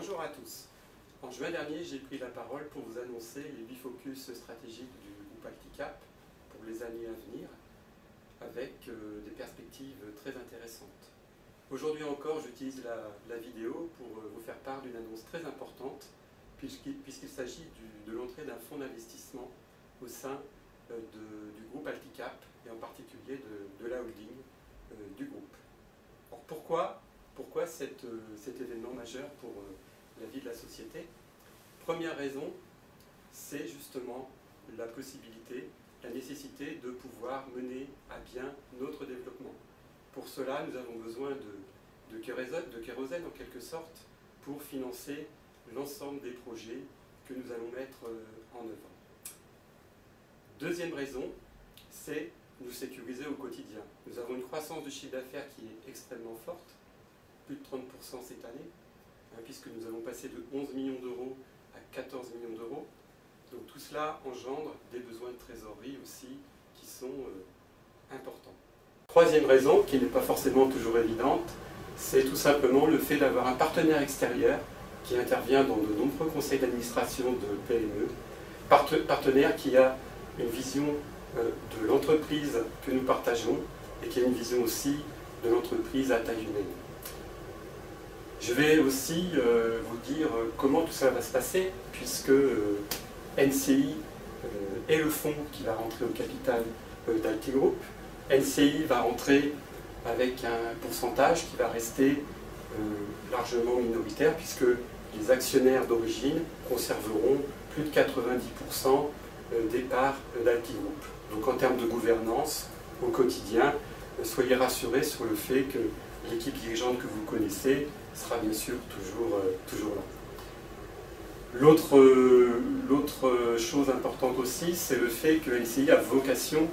Bonjour à tous. En juin dernier, j'ai pris la parole pour vous annoncer les 8 focus stratégiques du groupe Alticap pour les années à venir, avec des perspectives très intéressantes. Aujourd'hui encore, j'utilise la vidéo pour vous faire part d'une annonce très importante, puisqu'il s'agit de l'entrée d'un fonds d'investissement au sein du groupe Alticap, et en particulier de la holding du groupe. Alors pourquoi cet événement majeur pour la vie de la société? Première raison, c'est justement la possibilité, la nécessité de pouvoir mener à bien notre développement. Pour cela, nous avons besoin de kérosène en quelque sorte pour financer l'ensemble des projets que nous allons mettre en œuvre. Deuxième raison, c'est nous sécuriser au quotidien. Nous avons une croissance du chiffre d'affaires qui est extrêmement forte, plus de 30% cette année, puisque nous avons passé de 11 millions d'euros à 14 millions d'euros. Donc tout cela engendre des besoins de trésorerie aussi qui sont importants. Troisième raison, qui n'est pas forcément toujours évidente, c'est tout simplement le fait d'avoir un partenaire extérieur qui intervient dans de nombreux conseils d'administration de PME, partenaire qui a une vision de l'entreprise que nous partageons et qui a une vision aussi de l'entreprise à taille humaine. Je vais aussi vous dire comment tout ça va se passer, puisque NCI est le fonds qui va rentrer au capital d'Altigroup. NCI va rentrer avec un pourcentage qui va rester largement minoritaire, puisque les actionnaires d'origine conserveront plus de 90% des parts d'Altigroup. Donc en termes de gouvernance, au quotidien, soyez rassurés sur le fait que l'équipe dirigeante que vous connaissez sera bien sûr toujours là. L'autre chose importante aussi, c'est le fait que NCI a vocation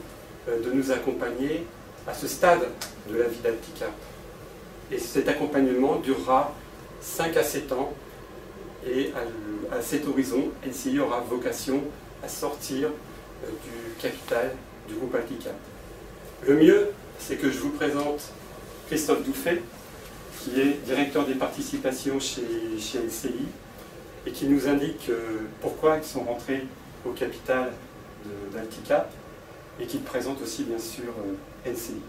de nous accompagner à ce stade de la vie d'Alticap. Et cet accompagnement durera 5 à 7 ans, et à cet horizon, NCI aura vocation à sortir du capital du groupe Alticap. Le mieux, c'est que je vous présente Christophe Douffet, qui est directeur des participations chez NCI, et qui nous indique pourquoi ils sont rentrés au capital d'Alticap, et qui présente aussi bien sûr NCI.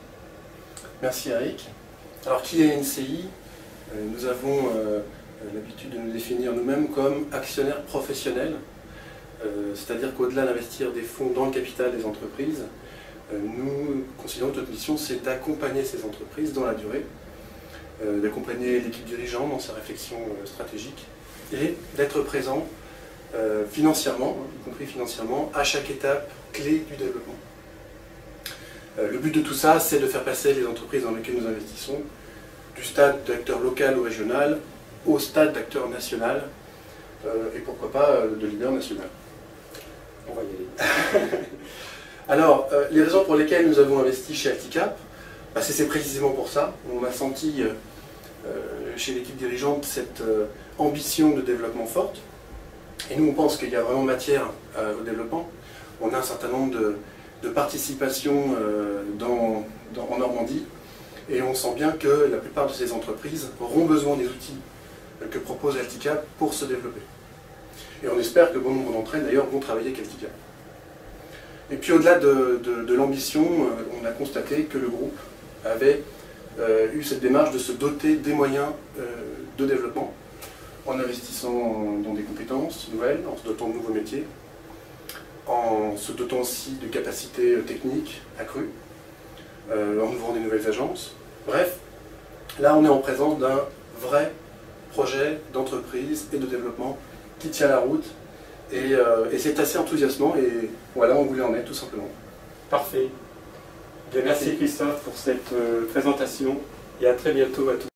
Merci Eric. Alors qui est NCI? Nous avons l'habitude de nous définir nous-mêmes comme actionnaires professionnels, c'est-à-dire qu'au-delà d'investir des fonds dans le capital des entreprises, nous considérons que notre mission c'est d'accompagner ces entreprises dans la durée, d'accompagner l'équipe dirigeante dans sa réflexion stratégique et d'être présent financièrement, y compris financièrement, à chaque étape clé du développement. Le but de tout ça, c'est de faire passer les entreprises dans lesquelles nous investissons du stade d'acteur local ou régional au stade d'acteur national et pourquoi pas de leader national. On va y aller. Alors, les raisons pour lesquelles nous avons investi chez Alticap, c'est précisément pour ça. On a senti chez l'équipe dirigeante cette ambition de développement forte. Et nous, on pense qu'il y a vraiment matière au développement. On a un certain nombre de participations en Normandie. Et on sent bien que la plupart de ces entreprises auront besoin des outils que propose Alticap pour se développer. Et on espère que bon nombre d'entre elles, d'ailleurs, vont travailler avec Alticap. Et puis au-delà de l'ambition, on a constaté que le groupe avait eu cette démarche de se doter des moyens de développement, en investissant dans des compétences nouvelles, en se dotant de nouveaux métiers, en se dotant aussi de capacités techniques accrues, en ouvrant des nouvelles agences. Bref, là on est en présence d'un vrai projet d'entreprise et de développement qui tient la route. Et c'est assez enthousiasmant et voilà, on voulait en être tout simplement. Parfait. Bien, merci Christophe pour cette présentation et à très bientôt à tous.